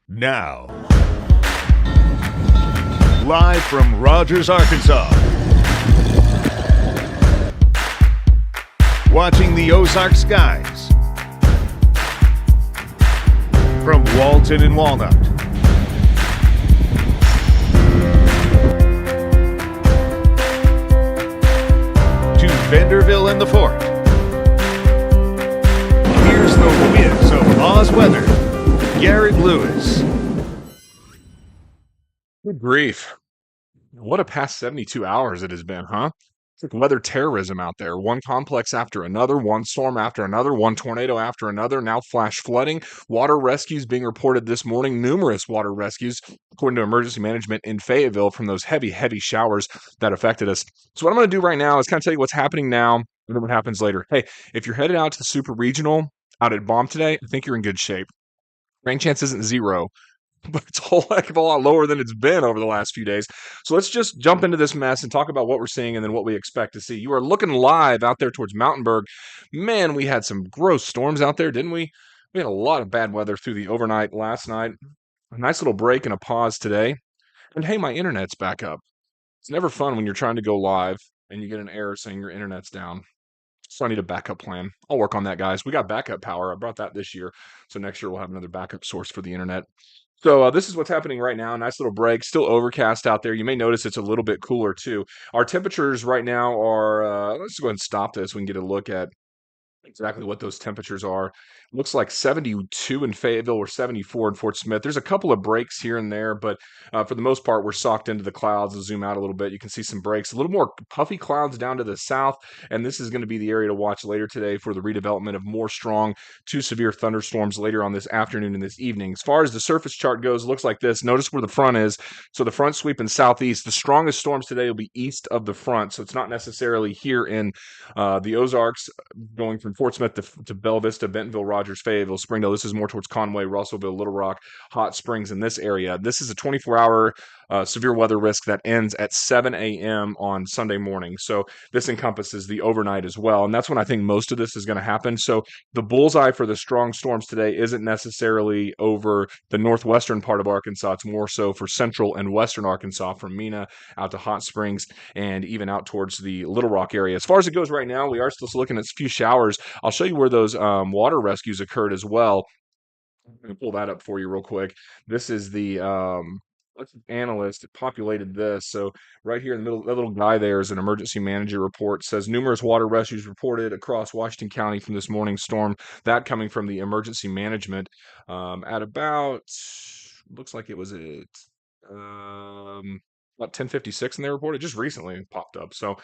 Now, live from Rogers, Arkansas, watching the Ozark skies from Walton and Walnut to Vanderbilt and the Fort. Here's the whiz of Oz weather, Garrett Lewis. Good grief. What a past 72 hours it has been, huh? It's like weather terrorism out there. One complex after another, one storm after another, one tornado after another, now flash flooding. Water rescues being reported this morning, numerous water rescues, according to emergency management in Fayetteville, from those heavy, heavy showers that affected us. So, what I'm going to do right now is kind of tell you what's happening now and then what happens later. Hey, if you're headed out to the super regional out at Bomb today, I think you're in good shape. Rain chance isn't zero, but it's a whole heck of a lot lower than it's been over the last few days. So let's just jump into this mess and talk about what we're seeing and then what we expect to see. You are looking live out there towards Mountainburg. Man, we had some gross storms out there, didn't we? We had a lot of bad weather through the overnight last night. A nice little break and a pause today. And hey, my internet's back up. It's never fun when you're trying to go live and you get an error saying your internet's down. So I need a backup plan. I'll work on that, guys. We got backup power. I brought that this year. So next year we'll have another backup source for the internet. So this is what's happening right now. Nice little break. Still overcast out there. You may notice it's a little bit cooler too. Our temperatures right now are, let's go ahead and stop this. We can get a look at exactly what those temperatures are. Looks like 72 in Fayetteville or 74 in Fort Smith. There's a couple of breaks here and there, but for the most part, we're socked into the clouds. I'll zoom out a little bit. You can see some breaks, a little more puffy clouds down to the south, and this is going to be the area to watch later today for the redevelopment of more strong to severe thunderstorms later on this afternoon and this evening. As far as the surface chart goes, it looks like this. Notice where the front is. So the front sweeping southeast. The strongest storms today will be east of the front, so it's not necessarily here in the Ozarks going from Fort Smith to Bella Vista, Bentonville, Rogers, Fayetteville, Springdale. This is more towards Conway, Russellville, Little Rock, Hot Springs in this area. This is a 24-hour severe weather risk that ends at 7 a.m. on Sunday morning. So this encompasses the overnight as well. And that's when I think most of this is going to happen. So the bullseye for the strong storms today isn't necessarily over the northwestern part of Arkansas. It's more so for central and western Arkansas, from Mena out to Hot Springs and even out towards the Little Rock area. As far as it goes right now, we are still looking at a few showers. I'll show you where those water rescues occurred as well. I'm going to pull that up for you real quick. This is the analyst that populated this. So right here in the middle, that little guy there is an emergency manager report. Says numerous water rescues reported across Washington County from this morning's storm. That coming from the emergency management at about, looks like it was at about 10:56 and they reported just recently it popped up. So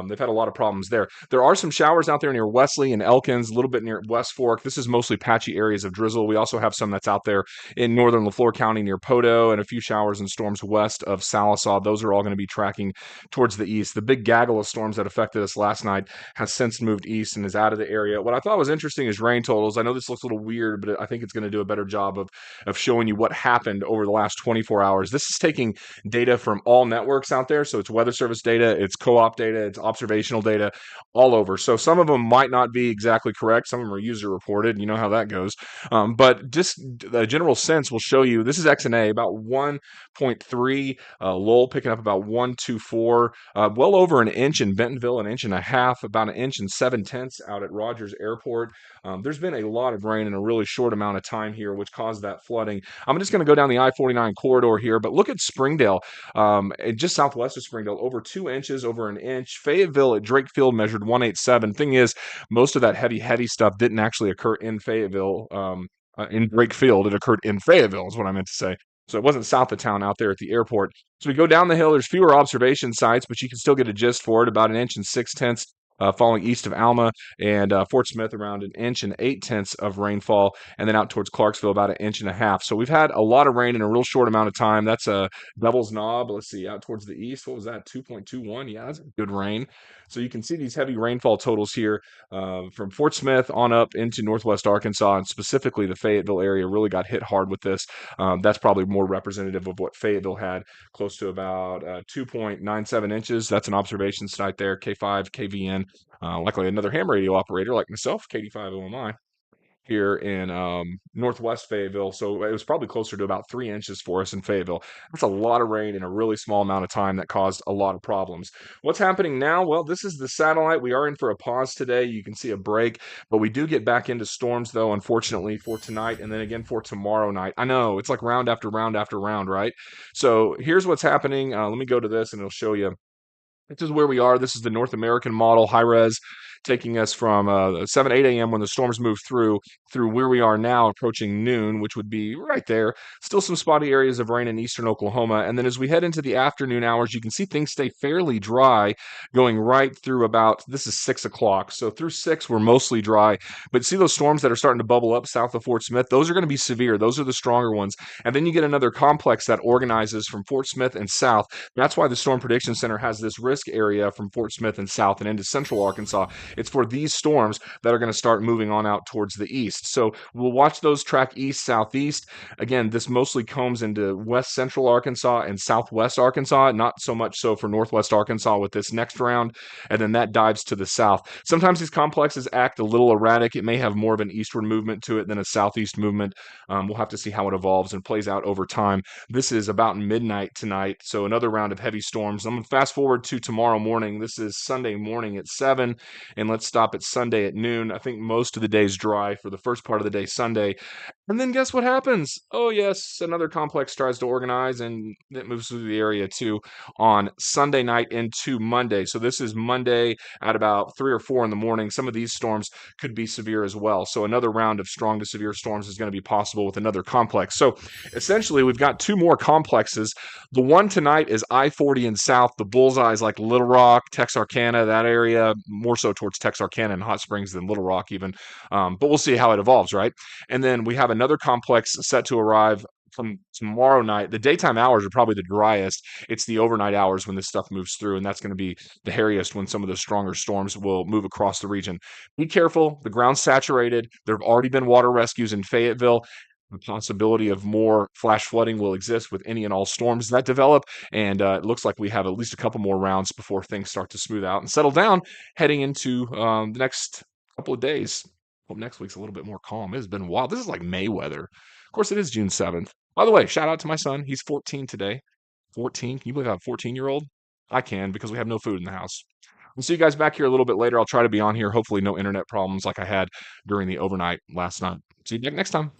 they've had a lot of problems there. There are some showers out there near Wesley and Elkins, a little bit near West Fork. This is mostly patchy areas of drizzle. We also have some that's out there in northern LaFleur County near Poteau, and a few showers and storms west of Salisaw. Those are all going to be tracking towards the east. The big gaggle of storms that affected us last night has since moved east and is out of the area. What I thought was interesting is rain totals. I know this looks a little weird, but I think it's going to do a better job of showing you what happened over the last 24 hours. This is taking data from all networks out there. So it's Weather Service data, it's co-op data, it's observational data all over. So some of them might not be exactly correct. Some of them are user reported. You know how that goes. But just the general sense will show you this is XNA about 1.3, Lowell picking up about 124, well over an inch in Bentonville, an inch and a half, about an inch and 7/10 out at Rogers Airport. There's been a lot of rain in a really short amount of time here, which caused that flooding. I'm just going to go down the I-49 corridor here, but look at Springdale, just southwest of Springdale, over 2 inches, over an inch. Fayetteville at Drake Field measured 187. Thing is, most of that heavy, heavy stuff didn't actually occur in Fayetteville, in Drake Field. It occurred in Fayetteville, is what I meant to say. So it wasn't south of town out there at the airport. So we go down the hill. There's fewer observation sites, but you can still get a gist for it. About an inch and 6/10 falling east of Alma, and Fort Smith around an inch and 8/10 of rainfall, and then out towards Clarksville about an inch and a half. So we've had a lot of rain in a real short amount of time. That's a Devil's Knob. Let's see, out towards the east. What was that? 2.21. Yeah, that's good rain. So you can see these heavy rainfall totals here from Fort Smith on up into northwest Arkansas, and specifically the Fayetteville area really got hit hard with this. That's probably more representative of what Fayetteville had, close to about 2.97 inches. That's an observation site there, K5, KVN. Likely another ham radio operator like myself, KD5 OMI. here in northwest Fayetteville. So it was probably closer to about 3 inches for us in Fayetteville. That's a lot of rain in a really small amount of time that caused a lot of problems. What's happening now? Well, this is the satellite. We are in for a pause today. You can see a break, but we do get back into storms, though, unfortunately, for tonight and then again for tomorrow night. I know it's like round after round after round, right? So here's what's happening. Let me go to this and it'll show you. This is where we are. This is the North American model, high res, taking us from 7, 8 a.m. when the storms move through where we are now, approaching noon, which would be right there. Still some spotty areas of rain in eastern Oklahoma. And then as we head into the afternoon hours, you can see things stay fairly dry, going right through about, this is 6 o'clock. So through 6, we're mostly dry. But see those storms that are starting to bubble up south of Fort Smith? Those are going to be severe. Those are the stronger ones. And then you get another complex that organizes from Fort Smith and south. That's why the Storm Prediction Center has this risk area from Fort Smith and south and into central Arkansas. It's for these storms that are going to start moving on out towards the east. So we'll watch those track east, southeast. Again, this mostly combs into west central Arkansas and southwest Arkansas, not so much so for northwest Arkansas with this next round. And then that dives to the south. Sometimes these complexes act a little erratic. It may have more of an eastward movement to it than a southeast movement. We'll have to see how it evolves and plays out over time. This is about midnight tonight, so another round of heavy storms. I'm going to fast forward to tomorrow morning. This is Sunday morning at 7, and let's stop at Sunday at noon. I think most of the day's dry for the first part of the day Sunday. And then guess what happens? Oh, yes, another complex tries to organize, and it moves through the area too on Sunday night into Monday. So this is Monday at about 3 or 4 in the morning. Some of these storms could be severe as well. So another round of strong to severe storms is going to be possible with another complex. So essentially, we've got two more complexes. The one tonight is I-40 and south. The bullseye is like Little Rock, Texarkana, that area, more so towards Texarkana and Hot Springs than Little Rock even. But we'll see how it evolves, right? And then we have another complex set to arrive from tomorrow night. The daytime hours are probably the driest. It's the overnight hours when this stuff moves through, and that's going to be the hairiest when some of the stronger storms will move across the region. Be careful. The ground's saturated. There have already been water rescues in Fayetteville. The possibility of more flash flooding will exist with any and all storms that develop. And it looks like we have at least a couple more rounds before things start to smooth out and settle down heading into the next couple of days. Hope next week's a little bit more calm. It has been wild. This is like May weather. Of course, it is June 7th. By the way, shout out to my son. He's 14 today. 14? Can you believe I have a 14-year-old? I can because we have no food in the house. We'll see you guys back here a little bit later. I'll try to be on here. Hopefully, no internet problems like I had during the overnight last night. See you next time.